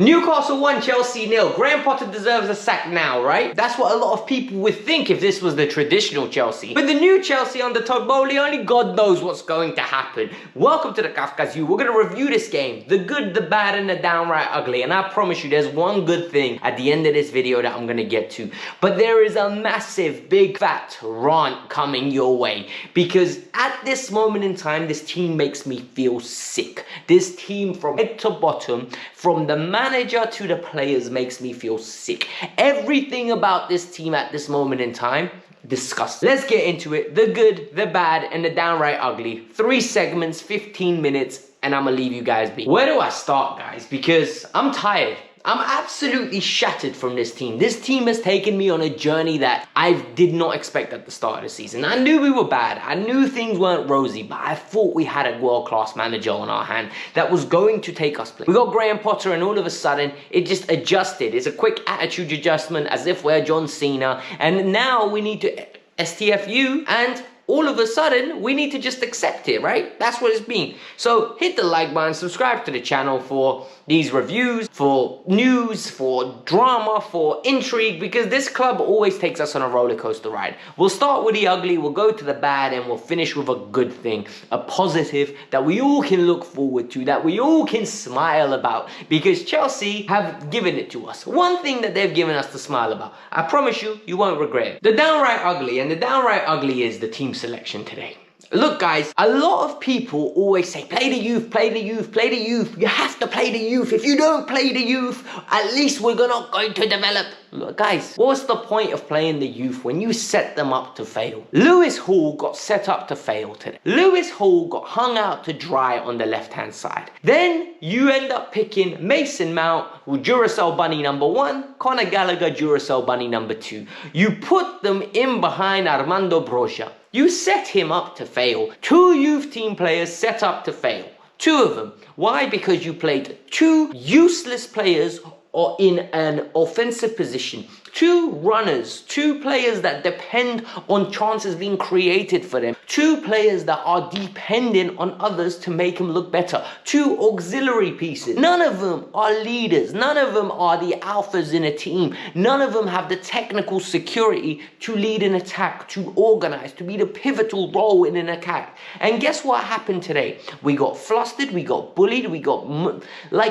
Newcastle 1, Chelsea 0. Graham Potter deserves a sack now, right? That's what a lot of people would think if this was the traditional Chelsea. But the new Chelsea under Todd Bowley, only God knows what's going to happen. Welcome to the Kavkas View. We're going to review this game. The good, the bad, and the downright ugly. And I promise you, there's one good thing at the end of this video that I'm going to get to. But there is a massive, big, fat rant coming your way. Because at this moment in time, this team makes me feel sick. This team from head to bottom, from the manager to the players, makes me feel sick. Everything about this team at this moment in time, disgusting. Let's get into it. The good, the bad, and the downright ugly. 3 segments, 15 minutes, and I'm gonna leave you guys be. Where do I start, guys? Because I'm tired. I'm absolutely shattered from this team. This team has taken me on a journey that I did not expect at the start of the season. I knew we were bad. I knew things weren't rosy, but I thought we had a world-class manager on our hand that was going to take us places. We got Graham Potter and all of a sudden, it just adjusted. It's a quick attitude adjustment as if we're John Cena. And now we need to STFU and all of a sudden, we need to just accept it, right? That's what it's been. So hit the like button, subscribe to the channel for these reviews, for news, for drama, for intrigue, because this club always takes us on a roller coaster ride. We'll start with the ugly, we'll go to the bad, and we'll finish with a good thing, a positive that we all can look forward to, that we all can smile about, because Chelsea have given it to us. One thing that they've given us to smile about. I promise you, you won't regret it. The downright ugly, and the downright ugly is the team selection today. Look, guys, a lot of people always say, play the youth, play the youth, play the youth. You have to play the youth. If you don't play the youth, at least we're not going to develop. Look, guys, what's the point of playing the youth when you set them up to fail? Lewis Hall got set up to fail today. Lewis Hall got hung out to dry on the left-hand side. Then you end up picking Mason Mount with Duracell Bunny number 1, Conor Gallagher Duracell Bunny number 2. You put them in behind Armando Broja. You set him up to fail. 2 youth team players set up to fail. 2 of them. Why? Because you played 2 useless players or in an offensive position. 2 runners, 2 players that depend on chances being created for them. 2 players that are dependent on others to make them look better. 2 auxiliary pieces. None of them are leaders. None of them are the alphas in a team. None of them have the technical security to lead an attack, to organize, to be the pivotal role in an attack. And guess what happened today? We got flustered, we got bullied, we got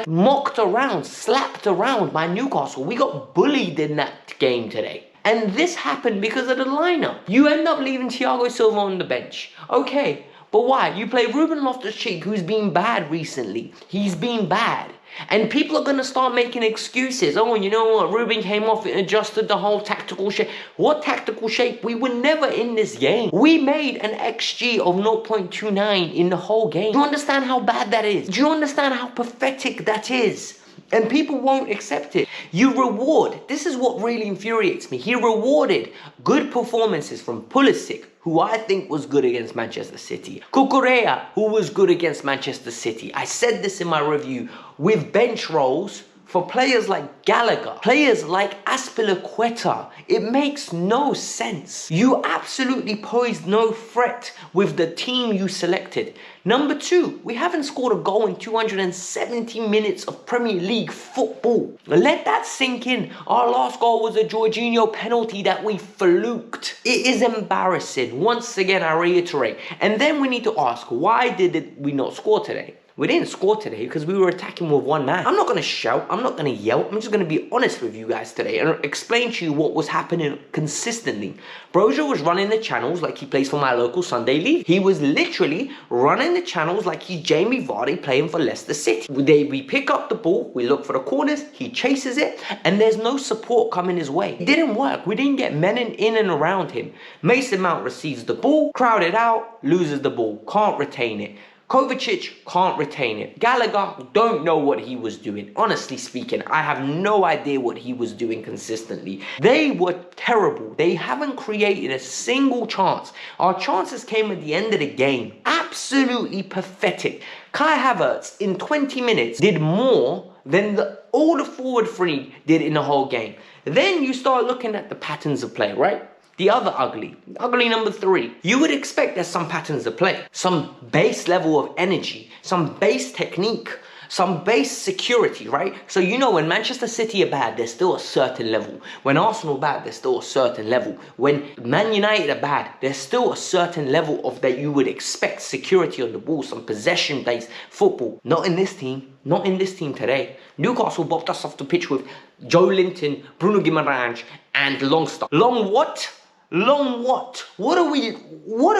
mocked around, slapped around by Newcastle. We got bullied in that game today. And this happened because of the lineup. You end up leaving Thiago Silva on the bench. Okay, but why? You play Ruben Loftus-Cheek, who's been bad recently. He's been bad. And people are going to start making excuses. Oh, you know what? Ruben came off and adjusted the whole tactical shape. What tactical shape? We were never in this game. We made an XG of 0.29 in the whole game. Do you understand how bad that is? Do you understand how pathetic that is? And people won't accept it. You reward. This is what really infuriates me. He rewarded good performances from Pulisic, who I think was good against Manchester City. Cucurella, who was good against Manchester City. I said this in my review. With bench roles for players like Gallagher, players like Azpilicueta, it makes no sense. You absolutely posed no threat with the team you selected. Number 2, we haven't scored a goal in 270 minutes of Premier League football. Let that sink in. Our last goal was a Jorginho penalty that we fluked. It is embarrassing. Once again, I reiterate. And then we need to ask, why did we not score today? We didn't score today because we were attacking with 1 man. I'm not going to shout. I'm not going to yell. I'm just going to be honest with you guys today and explain to you what was happening consistently. Broja was running the channels like he plays for my local Sunday league. He was literally running the channels like he's Jamie Vardy playing for Leicester City. We pick up the ball, we look for the corners, he chases it, and there's no support coming his way. It didn't work. We didn't get men in and around him. Mason Mount receives the ball, crowded out, loses the ball, can't retain it. Kovacic can't retain it. Gallagher, don't know what he was doing. Honestly speaking, I have no idea what he was doing consistently. They were terrible. They haven't created a single chance. Our chances came at the end of the game. Absolutely pathetic. Kai Havertz in 20 minutes did more than all the forward 3 did in the whole game. Then you start looking at the patterns of play, right? The other ugly number 3. You would expect there's some patterns of play, some base level of energy, some base technique, some base security, right? So you know when Manchester City are bad, there's still a certain level. When Arsenal are bad, there's still a certain level. When Man United are bad, there's still a certain level of that you would expect security on the ball, some possession-based football. Not in this team. Not in this team today. Newcastle bopped us off the pitch with Joe Linton, Bruno Guimaraes, and Longstaff. Long what? Long what? What are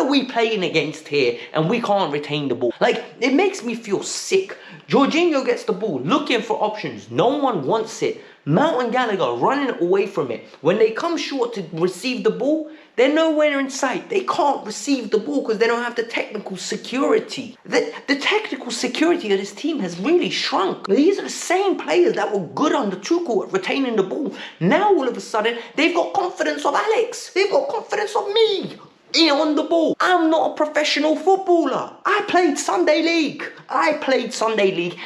we playing against here and we can't retain the ball? Like, it makes me feel sick. Jorginho gets the ball, looking for options. No one wants it. Mount and Gallagher running away from it. When they come short to receive the ball, they're nowhere in sight. They can't receive the ball because they don't have the technical security. The technical security of this team has really shrunk. These are the same players that were good under Tuchel at retaining the ball. Now all of a sudden, they've got confidence of Alex. They've got confidence of me. On the ball. I'm not a professional footballer. I played Sunday League.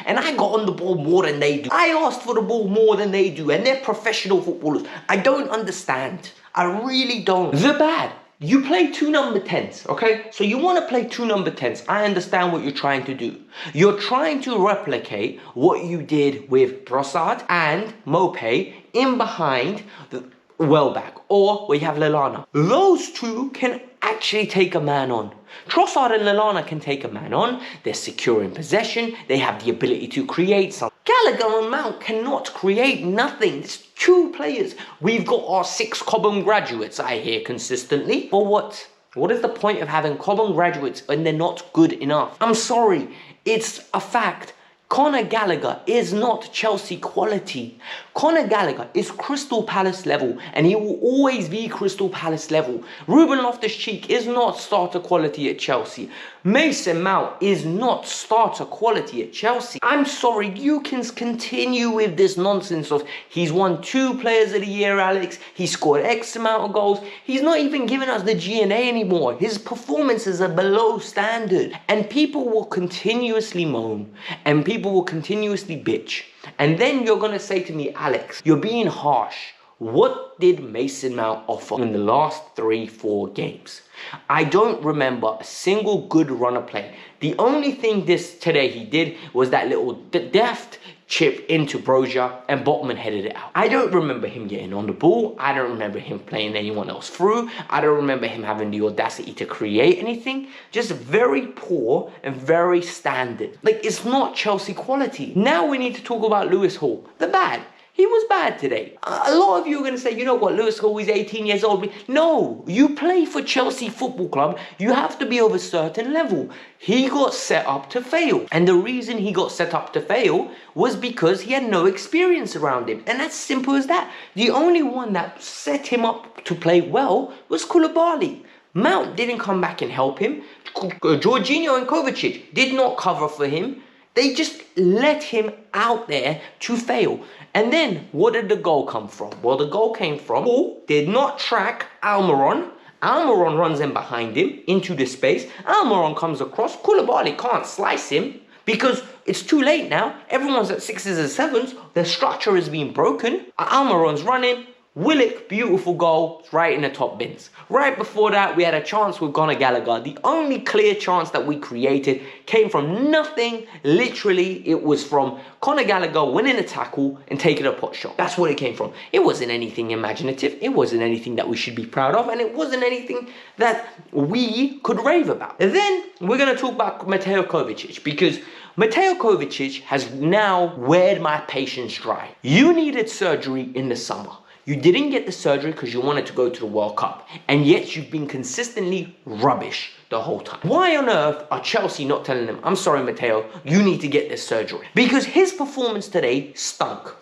And I got on the ball more than they do. I asked for the ball more than they do, and they're professional footballers. I don't understand. I really don't. The bad. You play two number 10s, okay? So you want to play two number 10s. I understand what you're trying to do. You're trying to replicate what you did with Trossard and Mopé in behind the Welbeck, or we have Lallana. Those two can actually take a man on. Trossard and Lallana can take a man on. They're secure in possession. They have the ability to create something. Gallagher and Mount cannot create nothing. It's two players. We've got our 6 Cobham graduates, I hear consistently. For what? What is the point of having Cobham graduates when they're not good enough? I'm sorry. It's a fact. Conor Gallagher is not Chelsea quality. Conor Gallagher is Crystal Palace level, and he will always be Crystal Palace level. Ruben Loftus-Cheek is not starter quality at Chelsea. Mason Mount is not starter quality at Chelsea. I'm sorry, you can continue with this nonsense of he's won 2 Players of the Year, Alex. He scored X amount of goals. He's not even giving us the G&A anymore. His performances are below standard. And people will continuously moan. And people will continuously bitch. And then you're going to say to me, Alex, you're being harsh. What did Mason Mount offer in the last 3-4 games? I don't remember a single good runner play. The only thing today he did was that little deft chip into Brozier and Botman headed it out. I don't remember him getting on the ball. I don't remember him playing anyone else through. I don't remember him having the audacity to create anything. Just very poor and very standard. Like, it's not Chelsea quality. Now we need to talk about Lewis Hall. The bad. He was bad today. A lot of you are going to say, you know what, Lewis Hall is 18 years old. No, you play for Chelsea Football Club. You have to be of a certain level. He got set up to fail. And the reason he got set up to fail was because he had no experience around him. And that's simple as that. The only one that set him up to play well was Koulibaly. Mount didn't come back and help him. Jorginho and Kovacic did not cover for him. They just let him out there to fail. And then, what did the goal come from? Well, the goal came from Hall did not track Almiron. Almiron runs in behind him into the space. Almiron comes across. Koulibaly can't slice him because it's too late now. Everyone's at 6s and 7s. The structure is being broken. Almiron's running. Willock, beautiful goal, right in the top bins. Right before that, we had a chance with Conor Gallagher. The only clear chance that we created came from nothing. Literally, it was from Conor Gallagher winning a tackle and taking a pot shot. That's what it came from. It wasn't anything imaginative. It wasn't anything that we should be proud of. And it wasn't anything that we could rave about. And then we're going to talk about Mateo Kovacic, because Mateo Kovacic has now weared my patience dry. You needed surgery in the summer. You didn't get the surgery because you wanted to go to the World Cup. And yet you've been consistently rubbish the whole time. Why on earth are Chelsea not telling him, I'm sorry, Mateo, you need to get this surgery? Because his performance today stunk.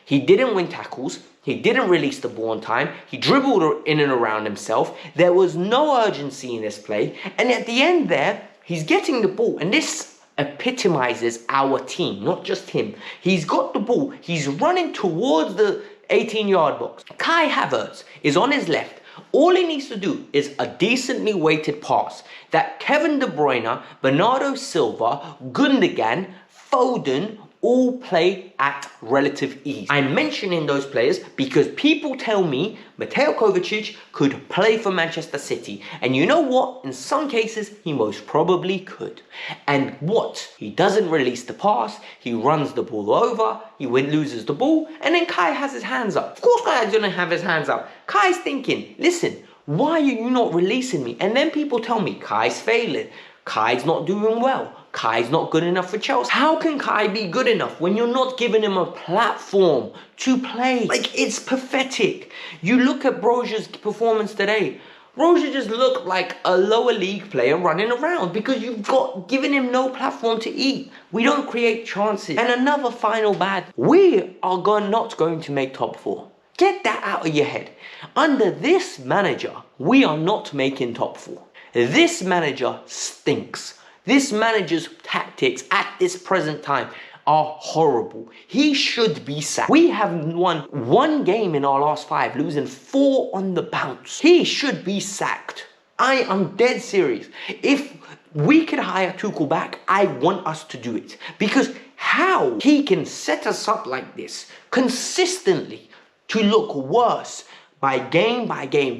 He didn't win tackles. He didn't release the ball on time. He dribbled in and around himself. There was no urgency in this play. And at the end there, he's getting the ball. And this epitomizes our team, not just him. He's got the ball. He's running towards the 18-yard box. Kai Havertz is on his left. All he needs to do is a decently weighted pass that Kevin De Bruyne, Bernardo Silva, Gundogan, Foden, all play at relative ease. I'm mentioning those players because people tell me Mateo Kovacic could play for Manchester City. And you know what? In some cases, he most probably could. And what? He doesn't release the pass, he runs the ball over, he loses the ball, and then Kai has his hands up. Of course Kai's gonna have his hands up. Kai's thinking, listen, why are you not releasing me? And then people tell me Kai's failing, Kai's not doing well, Kai's not good enough for Chelsea. How can Kai be good enough when you're not giving him a platform to play? Like, it's pathetic. You look at Broja's performance today. Broja just looked like a lower league player running around because you've given him no platform to eat. We don't create chances. And another final bad, we are not going to make top 4. Get that out of your head. Under this manager, we are not making top 4. This manager stinks. This manager's tactics at this present time are horrible. He should be sacked. We have won 1 game in our last 5, losing 4 on the bounce. He should be sacked. I am dead serious. If we could hire Tuchel back, I want us to do it. Because how he can set us up like this consistently to look worse by game,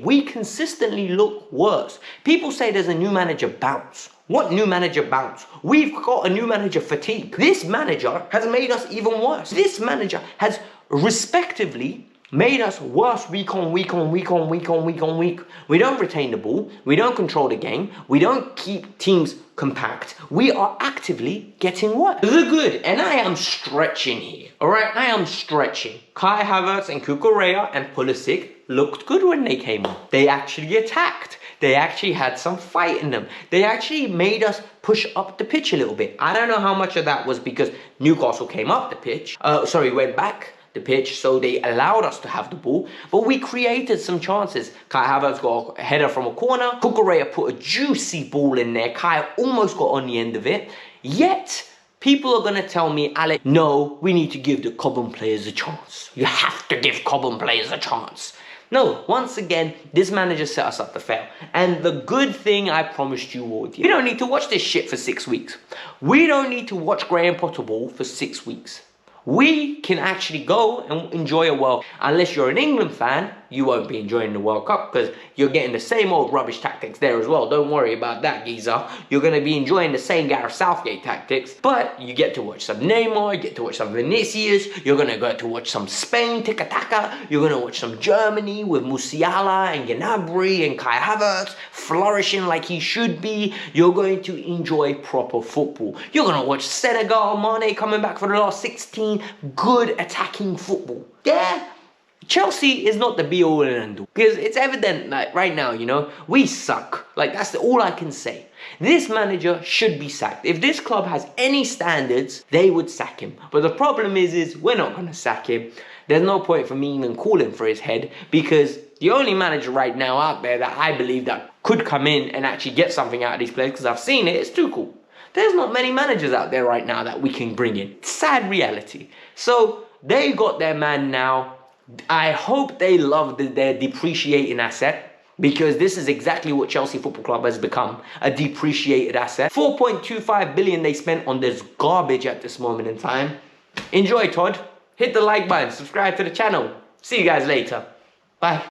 we consistently look worse. People say there's a new manager bounce. What new manager bounce? We've got a new manager fatigue. This manager has made us even worse. This manager has respectively made us worse week on week. We don't retain the ball. We don't control the game. We don't keep teams compact. We are actively getting worse. The good, and I am stretching here, all right? I am stretching. Kai Havertz and Cucurella and Pulisic looked good when they came on. They actually attacked. They actually had some fight in them. They actually made us push up the pitch a little bit. I don't know how much of that was because Newcastle came up the pitch. Went back the pitch, so they allowed us to have the ball, but we created some chances. Kai Havertz got a header from a corner. Cucurella put a juicy ball in there. Kai almost got on the end of it. Yet, people are going to tell me, Alex, no, we need to give the Cobham players a chance. You have to give Cobham players a chance. No, once again, this manager set us up to fail. And the good thing I promised you all, we don't need to watch this shit for 6 weeks. We don't need to watch Graham Potter ball for 6 weeks. We can actually go and enjoy a World Cup. Unless you're an England fan, you won't be enjoying the World Cup because you're getting the same old rubbish tactics there as well. Don't worry about that, geezer. You're going to be enjoying the same Gareth Southgate tactics, but you get to watch some Neymar, you get to watch some Vinicius, you're going to get to watch some Spain, tiki-taka, you're going to watch some Germany with Musiala and Gnabry and Kai Havertz flourishing like he should be. You're going to enjoy proper football. You're going to watch Senegal, Mane coming back for the last 16, good attacking football. Yeah. Chelsea is not the be-all and end-all because it's evident that right now, you know, we suck. Like, that's all I can say. This manager should be sacked. If this club has any standards, they would sack him. But the problem is we're not going to sack him. There's no point for me even calling for his head because the only manager right now out there that I believe that could come in and actually get something out of these players, because I've seen it, is Tuchel. There's not many managers out there right now that we can bring in. Sad reality. So they got their man now. I hope they love their depreciating asset because this is exactly what Chelsea Football Club has become, a depreciated asset. 4.25 billion they spent on this garbage at this moment in time. Enjoy, Todd. Hit the like button, subscribe to the channel. See you guys later. Bye.